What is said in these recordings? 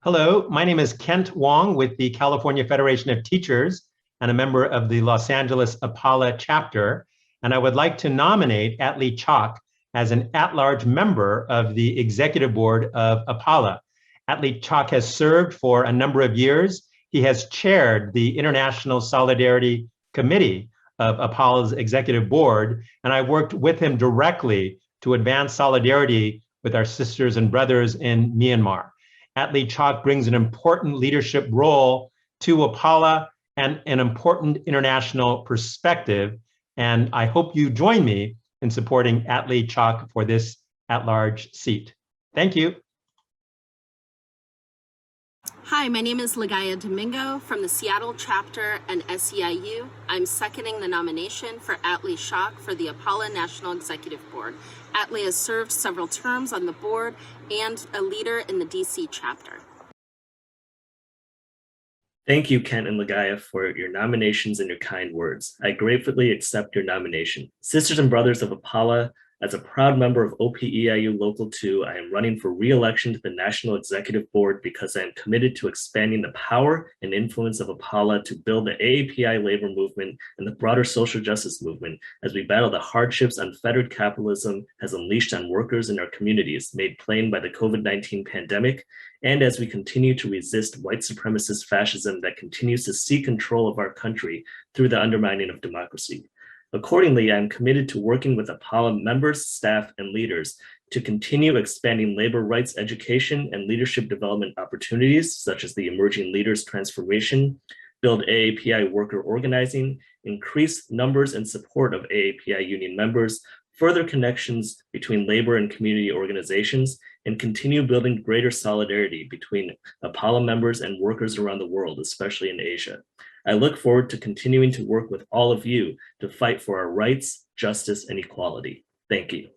Hello, my name is Kent Wong with the California Federation of Teachers and a member of the Los Angeles APALA chapter. And I would like to nominate Atlee Chalk as an at-large member of the executive board of APALA. Atlee Chalk has served for a number of years. He has chaired the International Solidarity Committee of APALA's executive board, and I worked with him directly to advance solidarity with our sisters and brothers in Myanmar. Atlee Chalk brings an important leadership role to APALA and an important international perspective. And I hope you join me in supporting Atlee Chalk for this at-large seat. Thank you. Hi, my name is Ligaya Domingo from the Seattle chapter and SEIU. I'm seconding the nomination for Atlee Chalk for the APALA National Executive Board. Atlee has served several terms on the board and a leader in the DC chapter. Thank you, Kent and Ligaya, for your nominations and your kind words. I gratefully accept your nomination. Sisters and brothers of APALA, as a proud member of OPEIU Local 2, I am running for re-election to the National Executive Board because I am committed to expanding the power and influence of APALA to build the AAPI labor movement and the broader social justice movement as we battle the hardships unfettered capitalism has unleashed on workers in our communities, made plain by the COVID-19 pandemic, and as we continue to resist white supremacist fascism that continues to seize control of our country through the undermining of democracy. Accordingly, I am committed to working with APALA members, staff, and leaders to continue expanding labor rights education and leadership development opportunities, such as the Emerging Leaders Transformation, build AAPI worker organizing, increase numbers and support of AAPI union members, further connections between labor and community organizations, and continue building greater solidarity between APALA members and workers around the world, especially in Asia. I look forward to continuing to work with all of you to fight for our rights, justice, and equality. Thank you.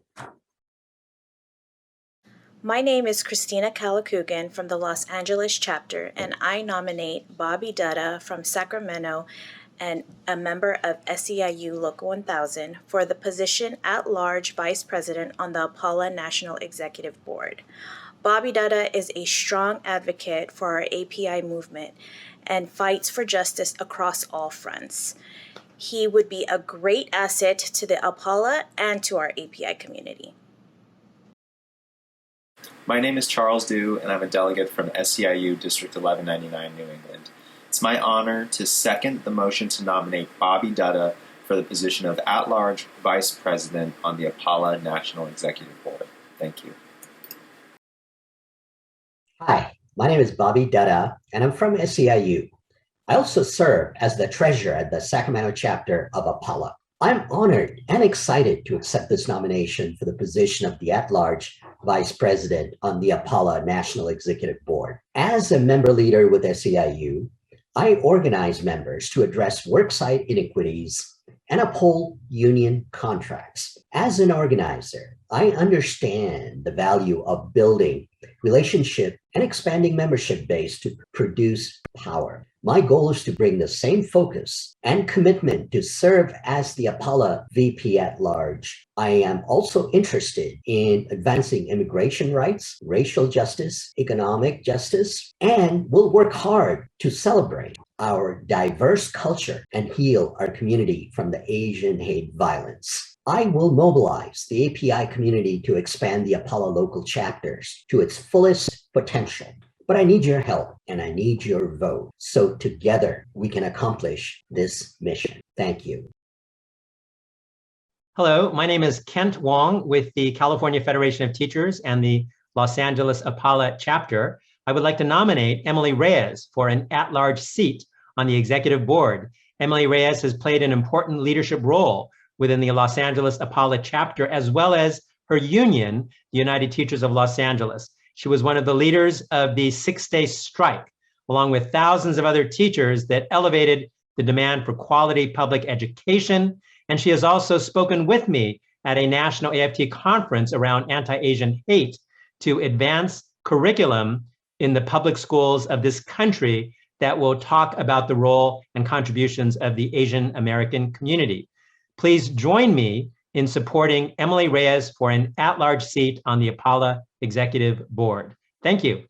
My name is Christina Kalakugan from the Los Angeles chapter, and I nominate Bobby Dutta from Sacramento and a member of SEIU Local 1000 for the position at-large Vice President on the APALA National Executive Board. Bobby Dutta is a strong advocate for our API movement and fights for justice across all fronts. He would be a great asset to the APALA and to our API community. My name is Charles Dew, and I'm a delegate from SEIU District 1199, New England. It's my honor to second the motion to nominate Bobby Dutta for the position of at-large Vice President on the APALA National Executive Board. Thank you. Hi, my name is Bobby Dutta, and I'm from SEIU. I also serve as the treasurer at the Sacramento chapter of APALA. I'm honored and excited to accept this nomination for the position of the at-large Vice President on the APALA National Executive Board. As a member leader with SEIU, I organize members to address worksite inequities and uphold union contracts. As an organizer, I understand the value of building relationship and expanding membership base to produce power. My goal is to bring the same focus and commitment to serve as the APALA VP at large. I am also interested in advancing immigration rights, racial justice, economic justice, and will work hard to celebrate our diverse culture and heal our community from the Asian hate violence. I will mobilize the API community to expand the APALA local chapters to its fullest potential. But I need your help and I need your vote so together we can accomplish this mission. Thank you. Hello, my name is Kent Wong with the California Federation of Teachers and the Los Angeles APALA chapter. I would like to nominate Emily Reyes for an at-large seat on the executive board. Emily Reyes has played an important leadership role within the Los Angeles APALA chapter, as well as her union, the United Teachers of Los Angeles. She was one of the leaders of the 6-day strike, along with thousands of other teachers that elevated the demand for quality public education. And she has also spoken with me at a national AFT conference around anti-Asian hate to advance curriculum in the public schools of this country that will talk about the role and contributions of the Asian American community. Please join me in supporting Emily Reyes for an at-large seat on the APALA Executive Board. Thank you.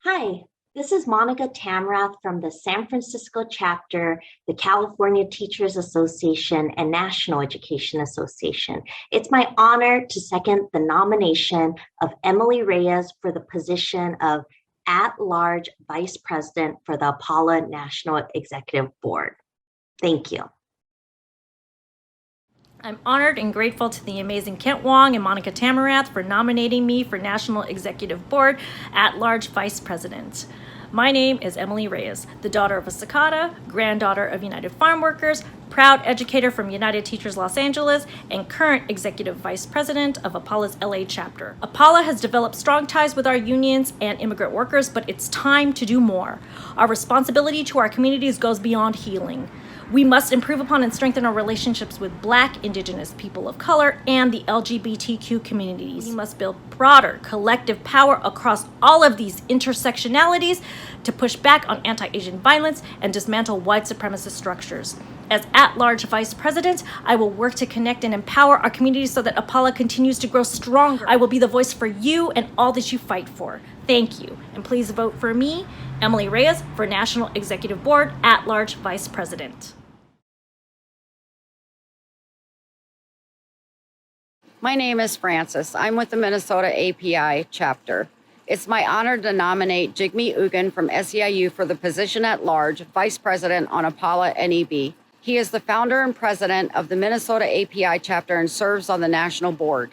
Hi, this is Monica Tamrath from the San Francisco chapter, the California Teachers Association, and National Education Association. It's my honor to second the nomination of Emily Reyes for the position of at-large Vice President for the APALA National Executive Board. Thank you. I'm honored and grateful to the amazing Kent Wong and Monica Tamarath for nominating me for National Executive Board at-large Vice President. My name is Emily Reyes, the daughter of a cicada, granddaughter of United Farm Workers, proud educator from United Teachers Los Angeles, and current Executive Vice President of APALA's LA chapter. APALA has developed strong ties with our unions and immigrant workers, but it's time to do more. Our responsibility to our communities goes beyond healing. We must improve upon and strengthen our relationships with Black, Indigenous, people of color, and the LGBTQ communities. We must build broader collective power across all of these intersectionalities to push back on anti-Asian violence and dismantle white supremacist structures. As at-large Vice President, I will work to connect and empower our communities so that APALA continues to grow stronger. I will be the voice for you and all that you fight for. Thank you, and please vote for me, Emily Reyes, for National Executive Board at-large Vice President. My name is Frances. I'm with the Minnesota API chapter. It's my honor to nominate Jigme Ugin from SEIU for the position at large, Vice President on APALA NEB. He is the founder and president of the Minnesota API chapter and serves on the national board.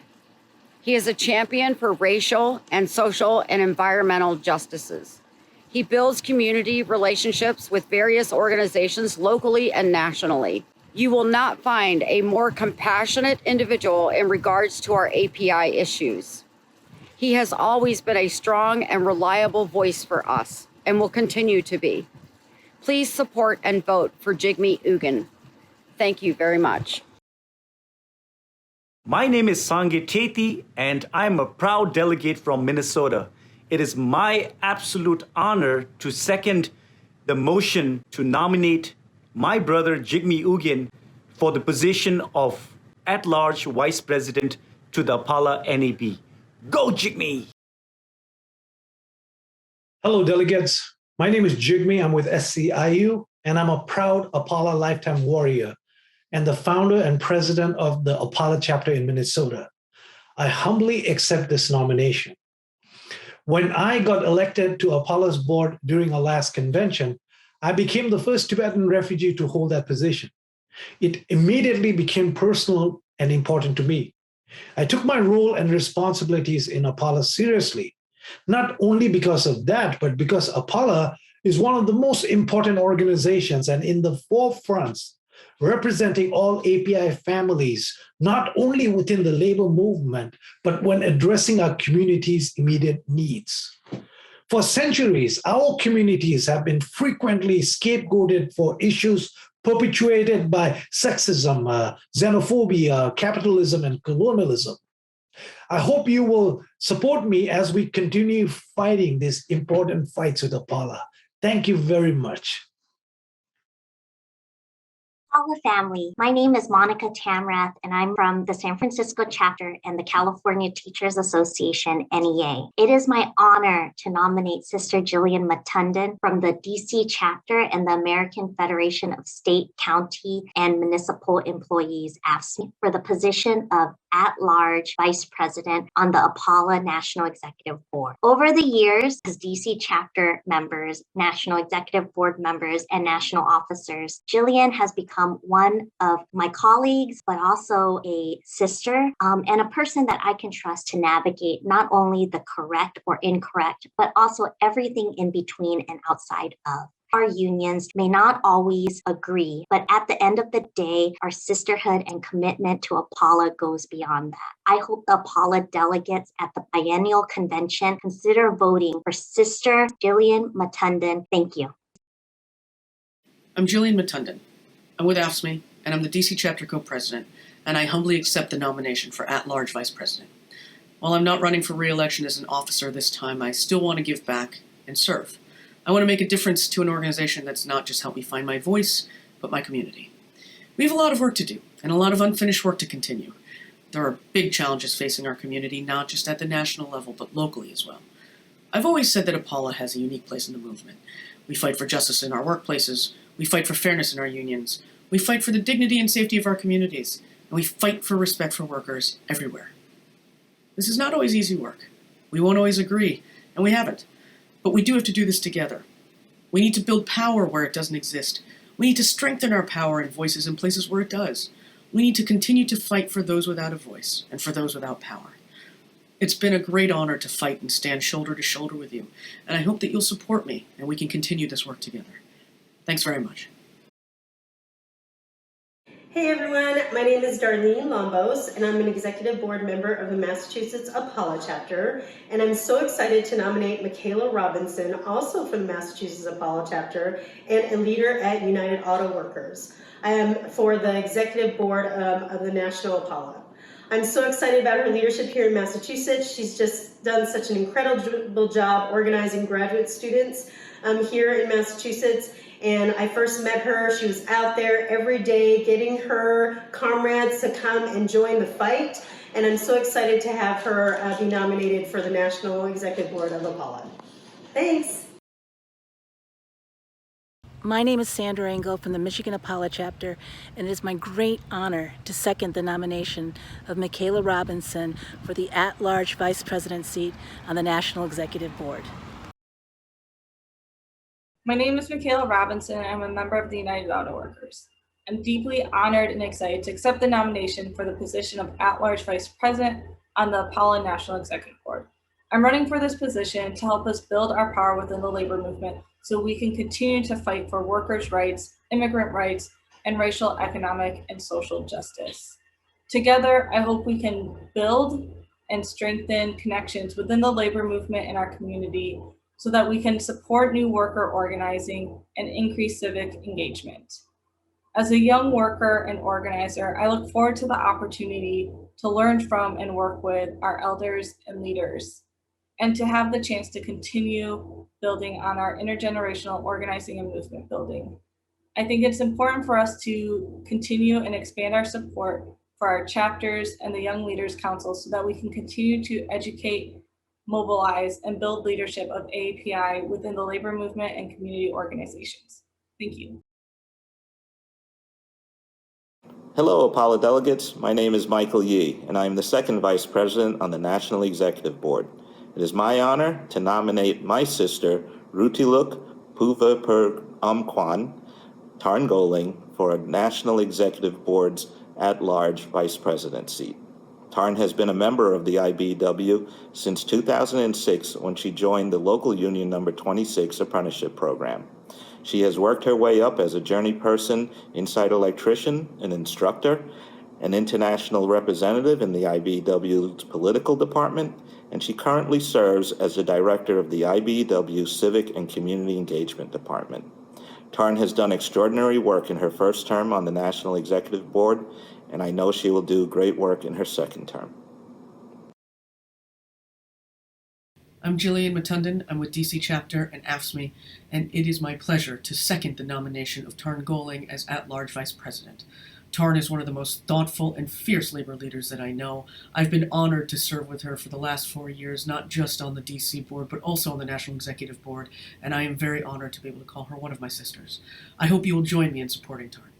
He is a champion for racial and social and environmental justices. He builds community relationships with various organizations locally and nationally. You will not find a more compassionate individual in regards to our API issues. He has always been a strong and reliable voice for us and will continue to be. Please support and vote for Jigme Ugin. Thank you very much. My name is Sangeet Tethi, and I'm a proud delegate from Minnesota. It is my absolute honor to second the motion to nominate my brother Jigme Ugin for the position of at-large Vice President to the APALA NEB. Go Jigme! Hello, delegates. My name is Jigme. I'm with SCIU, and I'm a proud APALA lifetime warrior and the founder and president of the APALA chapter in Minnesota. I humbly accept this nomination. When I got elected to APALA's board during our last convention, I became the first Tibetan refugee to hold that position. It immediately became personal and important to me. I took my role and responsibilities in APALA seriously, not only because of that, but because APALA is one of the most important organizations and in the forefronts representing all API families, not only within the labor movement, but when addressing our community's immediate needs. For centuries, our communities have been frequently scapegoated for issues perpetuated by sexism, xenophobia, capitalism, and colonialism. I hope you will support me as we continue fighting these important fights with APALA. Thank you very much. APALA family, my name is Monica Tamrath, and I'm from the San Francisco chapter and the California Teachers Association, NEA. It is my honor to nominate Sister Jillian Mctunden from the DC chapter and the American Federation of State, County, and Municipal Employees, AFSCME, for the position of at-large Vice President on the APALA National Executive Board. Over the years, as DC chapter members, National Executive Board members, and national officers, Jillian has become one of my colleagues, but also a sister and a person that I can trust to navigate not only the correct or incorrect, but also everything in between and outside of. Our unions may not always agree, but at the end of the day, our sisterhood and commitment to APALA goes beyond that. I hope the APALA delegates at the biennial convention consider voting for Sister Jillian Mctunden. Thank you. I'm Julian Mctunden. I'm with AFSCME, and I'm the DC chapter co-president, and I humbly accept the nomination for at-large vice president. While I'm not running for re-election as an officer this time, I still want to give back and serve. I want to make a difference to an organization that's not just helped me find my voice, but my community. We have a lot of work to do, and a lot of unfinished work to continue. There are big challenges facing our community, not just at the national level, but locally as well. I've always said that APALA has a unique place in the movement. We fight for justice in our workplaces, we fight for fairness in our unions, we fight for the dignity and safety of our communities, and we fight for respect for workers everywhere. This is not always easy work. We won't always agree, and we haven't. But we do have to do this together. We need to build power where it doesn't exist. We need to strengthen our power and voices in places where it does. We need to continue to fight for those without a voice and for those without power. It's been a great honor to fight and stand shoulder to shoulder with you, and I hope that you'll support me and we can continue this work together. Thanks very much. Hey everyone, my name is Darlene Lombos, and I'm an executive board member of the Massachusetts APALA chapter, and I'm so excited to nominate Michaela Robinson, also from the Massachusetts APALA chapter, and a leader at United Auto Workers. I am for the executive board of the National APALA. I'm so excited about her leadership here in Massachusetts. She's just done such an incredible job organizing graduate students here in Massachusetts. And I first met her, she was out there every day getting her comrades to come and join the fight. And I'm so excited to have her be nominated for the National Executive Board of APALA. Thanks. My name is Sandra Engel from the Michigan APALA chapter, and it is my great honor to second the nomination of Michaela Robinson for the at-large vice president seat on the National Executive Board. My name is Michaela Robinson, and I'm a member of the United Auto Workers. I'm deeply honored and excited to accept the nomination for the position of at-large vice president on the APALA National Executive Board. I'm running for this position to help us build our power within the labor movement so we can continue to fight for workers' rights, immigrant rights, and racial, economic, and social justice. Together, I hope we can build and strengthen connections within the labor movement in our community so that we can support new worker organizing and increase civic engagement. As a young worker and organizer, I look forward to the opportunity to learn from and work with our elders and leaders, and to have the chance to continue building on our intergenerational organizing and movement building. I think it's important for us to continue and expand our support for our chapters and the Young Leaders Council so that we can continue to educate, mobilize, and build leadership of AAPI within the labor movement and community organizations. Thank you. Hello, APALA delegates. My name is Michael Yee, and I am the second vice president on the National Executive Board. It is my honor to nominate my sister, Rutiluk Puvaper Amkwan Tarn-Goling, for a National Executive Board's at-large vice president seat. Tarn has been a member of the IBEW since 2006 when she joined the local union number 26 apprenticeship program. She has worked her way up as a journey person, inside electrician, an instructor, an international representative in the IBEW's political department, and she currently serves as the director of the IBEW Civic and Community Engagement Department. Tarn has done extraordinary work in her first term on the National Executive Board, and I know she will do great work in her second term. I'm Jillian Mctunden. I'm with DC Chapter and AFSCME, and it is my pleasure to second the nomination of Tarn-Goling as at-large vice president. Tarn is one of the most thoughtful and fierce labor leaders that I know. I've been honored to serve with her for the last 4 years, not just on the DC board, but also on the National Executive Board, and I am very honored to be able to call her one of my sisters. I hope you will join me in supporting Tarn.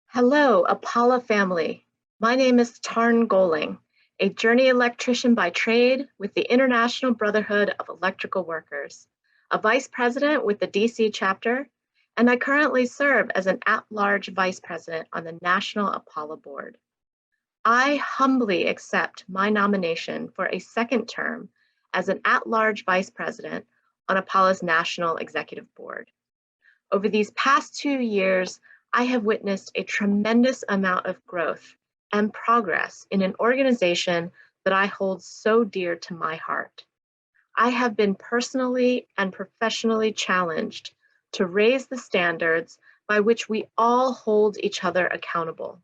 Hello, APALA family. My name is Tarn-Goling, a journey electrician by trade with the International Brotherhood of Electrical Workers, a vice president with the DC chapter, and I currently serve as an at-large vice president on the National APALA Board. I humbly accept my nomination for a second term as an at-large vice president on APALA's National Executive Board. Over these past 2 years, I have witnessed a tremendous amount of growth and progress in an organization that I hold so dear to my heart. I have been personally and professionally challenged to raise the standards by which we all hold each other accountable.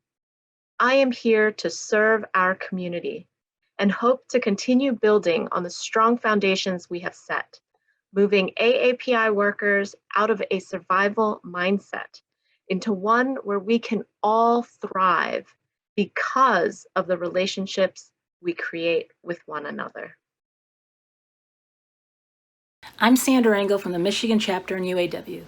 I am here to serve our community and hope to continue building on the strong foundations we have set, moving AAPI workers out of a survival mindset into one where we can all thrive because of the relationships we create with one another. I'm Sandra Engel from the Michigan chapter in UAW.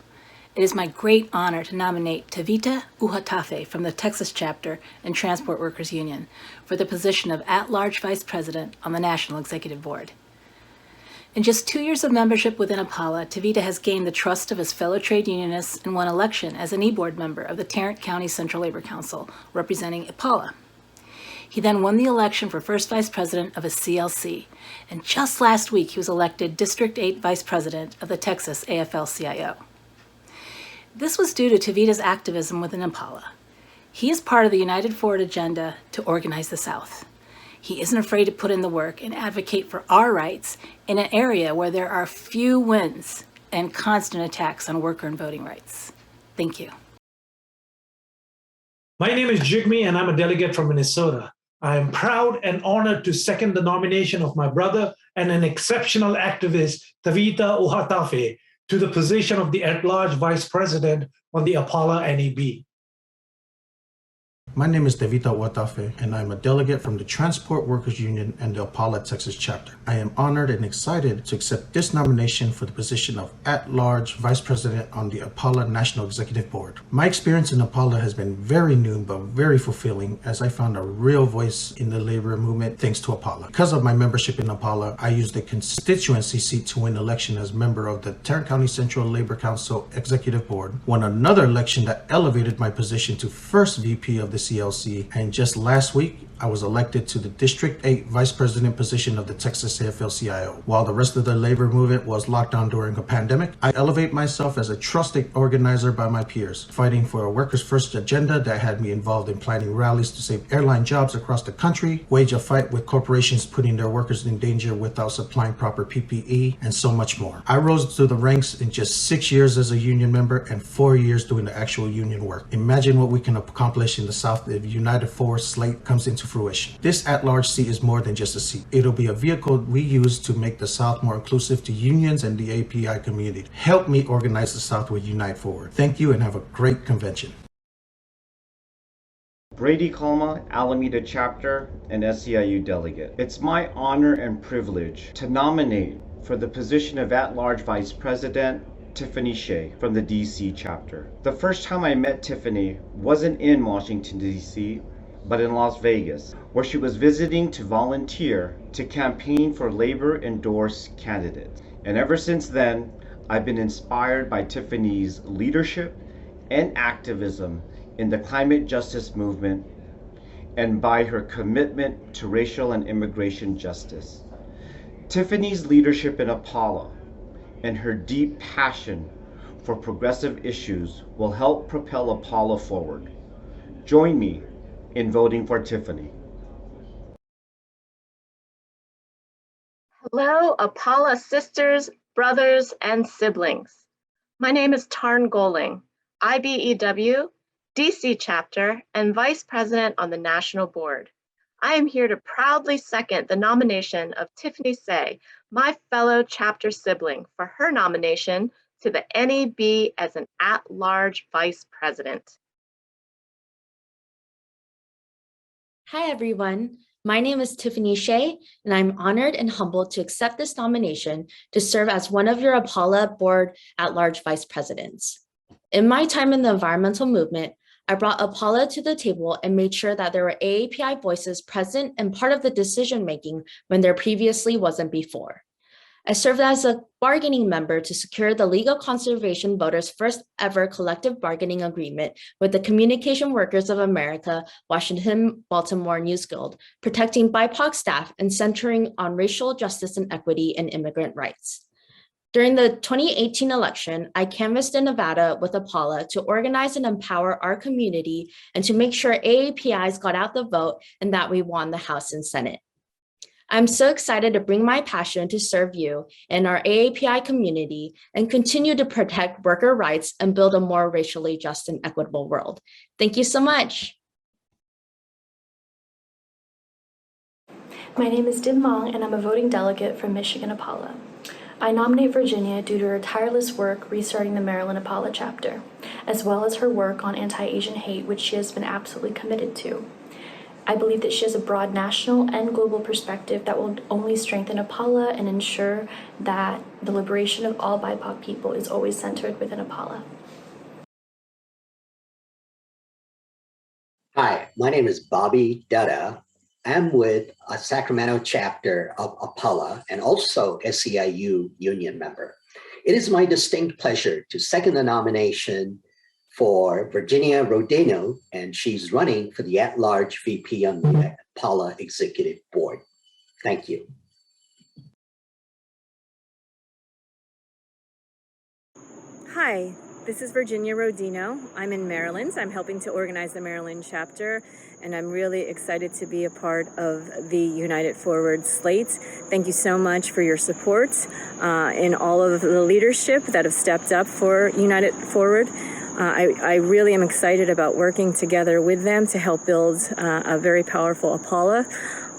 It is my great honor to nominate Tavita Uhatafe from the Texas chapter and Transport Workers Union for the position of at-large vice president on the National Executive Board. In just 2 years of membership within APALA, Tavita has gained the trust of his fellow trade unionists and won election as an e-board member of the Tarrant County Central Labor Council, representing APALA. He then won the election for first vice president of his CLC, and just last week he was elected District 8 vice president of the Texas AFL-CIO. This was due to Tavita's activism within APALA. He is part of the United Forward agenda to organize the South. He isn't afraid to put in the work and advocate for our rights in an area where there are few wins and constant attacks on worker and voting rights. Thank you. My name is Jigme, and I'm a delegate from Minnesota. I am proud and honored to second the nomination of my brother and an exceptional activist, Tavita Uhatafe, to the position of the at-large vice president on the APALA NEB. My name is Tavita Uhatafe, and I'm a delegate from the Transport Workers Union and the APALA Texas chapter. I am honored and excited to accept this nomination for the position of at-large vice president on the APALA National Executive Board. My experience in APALA has been very new but very fulfilling, as I found a real voice in the labor movement thanks to APALA. Because of my membership in APALA, I used a constituency seat to win election as member of the Tarrant County Central Labor Council Executive Board, won another election that elevated my position to first VP of the CLC, and just last week I was elected to the District 8 Vice President position of the Texas AFL-CIO. While the rest of the labor movement was locked down during a pandemic, I elevate myself as a trusted organizer by my peers, fighting for a workers' first agenda that had me involved in planning rallies to save airline jobs across the country, wage a fight with corporations putting their workers in danger without supplying proper PPE, and so much more. I rose through the ranks in just 6 years as a union member and 4 years doing the actual union work. Imagine what we can accomplish in the South if United Forward slate comes into fruition. This at-large seat is more than just a seat. It'll be a vehicle we use to make the South more inclusive to unions and the API community. Help me organize the South with Unite Forward. Thank you and have a great convention. Brady Colma, Alameda Chapter and SEIU Delegate. It's my honor and privilege to nominate for the position of at-large Vice President Tiffany Shea from the DC chapter. The first time I met Tiffany wasn't in Washington, DC, but in Las Vegas, where she was visiting to volunteer to campaign for labor-endorsed candidates. And ever since then, I've been inspired by Tiffany's leadership and activism in the climate justice movement and by her commitment to racial and immigration justice. Tiffany's leadership in APALA and her deep passion for progressive issues will help propel APALA forward. Join me in voting for Tiffany. Hello, APALA sisters, brothers, and siblings. My name is Tarn Goling, IBEW, DC chapter, and vice president on the national board. I am here to proudly second the nomination of Tiffany Shea, my fellow chapter sibling, for her nomination to the NEB as an at-large vice president. Hi, everyone. My name is Tiffany Shea, and I'm honored and humbled to accept this nomination to serve as one of your APALA board at-large vice presidents. In my time in the environmental movement, I brought APALA to the table and made sure that there were AAPI voices present and part of the decision-making when there previously wasn't before. I served as a bargaining member to secure the Legal Conservation Voters' first ever collective bargaining agreement with the Communication Workers of America, Washington, Baltimore News Guild, protecting BIPOC staff and centering on racial justice and equity and immigrant rights. During the 2018 election, I canvassed in Nevada with APALA to organize and empower our community and to make sure AAPIs got out the vote and that we won the House and Senate. I'm so excited to bring my passion to serve you and our AAPI community and continue to protect worker rights and build a more racially just and equitable world. Thank you so much. My name is Dim Mong, and I'm a voting delegate from Michigan APALA. I nominate Virginia due to her tireless work restarting the Maryland APALA chapter, as well as her work on anti-Asian hate, which she has been absolutely committed to. I believe that she has a broad national and global perspective that will only strengthen APALA and ensure that the liberation of all BIPOC people is always centered within APALA. Hi, my name is Bobby Dutta. I'm with a Sacramento chapter of APALA and also SEIU union member. It is my distinct pleasure to second the nomination for Virginia Rodino, and she's running for the at-large VP on the APALA Executive Board. Thank you. Hi, this is Virginia Rodino. I'm in Maryland. I'm helping to organize the Maryland chapter, and I'm really excited to be a part of the United Forward slate. Thank you so much for your support in all of the leadership that have stepped up for United Forward. I really am excited about working together with them to help build a very powerful APALA.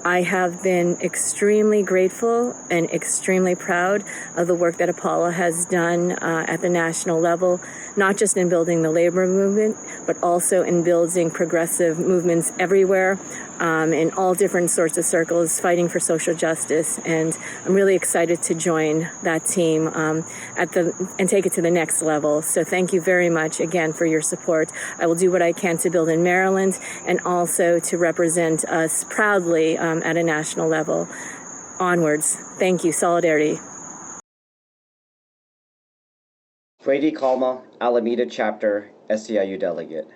I have been extremely grateful and extremely proud of the work that APALA has done at the national level, not just in building the labor movement, but also in building progressive movements everywhere, in all different sorts of circles, fighting for social justice. And I'm really excited to join that team and take it to the next level. So thank you very much again for your support. I will do what I can to build in Maryland and also to represent us proudly at a national level. Onwards. Thank you. Solidarity. Brady Kalma, Alameda Chapter, SEIU Delegate.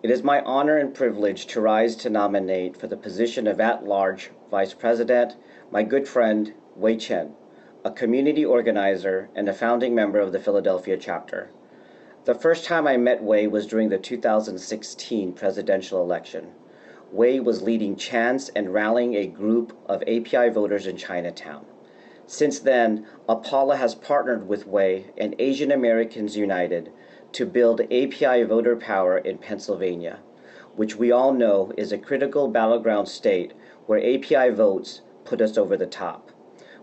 It is my honor and privilege to rise to nominate for the position of at-large Vice President my good friend, Wei Chen, a community organizer and a founding member of the Philadelphia chapter. The first time I met Wei was during the 2016 presidential election. Wei was leading chants and rallying a group of API voters in Chinatown. Since then, APALA has partnered with Wei and Asian Americans United to build API voter power in Pennsylvania, which we all know is a critical battleground state where API votes put us over the top.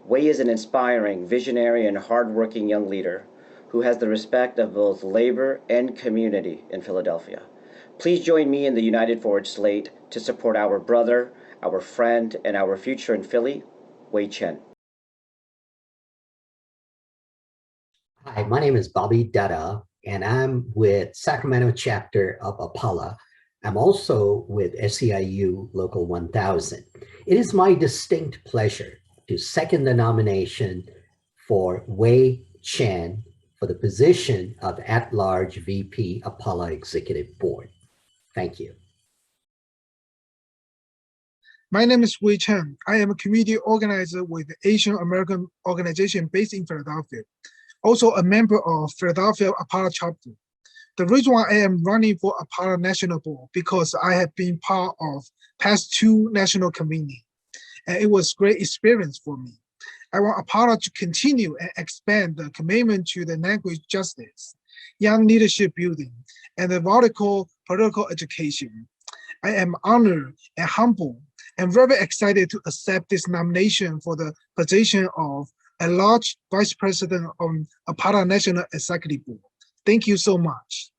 Wei is an inspiring, visionary, and hardworking young leader who has the respect of both labor and community in Philadelphia. Please join me in the United Forward slate to support our brother, our friend, and our future in Philly, Wei Chen. Hi, my name is Bobby Dutta, and I'm with Sacramento chapter of APALA. I'm also with SEIU Local 1000. It is my distinct pleasure to second the nomination for Wei Chen for the position of at-large VP APALA Executive Board. Thank you. My name is Wei Chen. I am a community organizer with the Asian American organization based in Philadelphia, also a member of Philadelphia APALA chapter. The reason why I am running for APALA National Board because I have been part of past 2 national convening, and it was great experience for me. I want APALA to continue and expand the commitment to the language justice, young leadership building, and the vertical political education. I am honored and humbled and very excited to accept this nomination for the position of at-large Vice President of APALA National Executive Board. Thank you so much.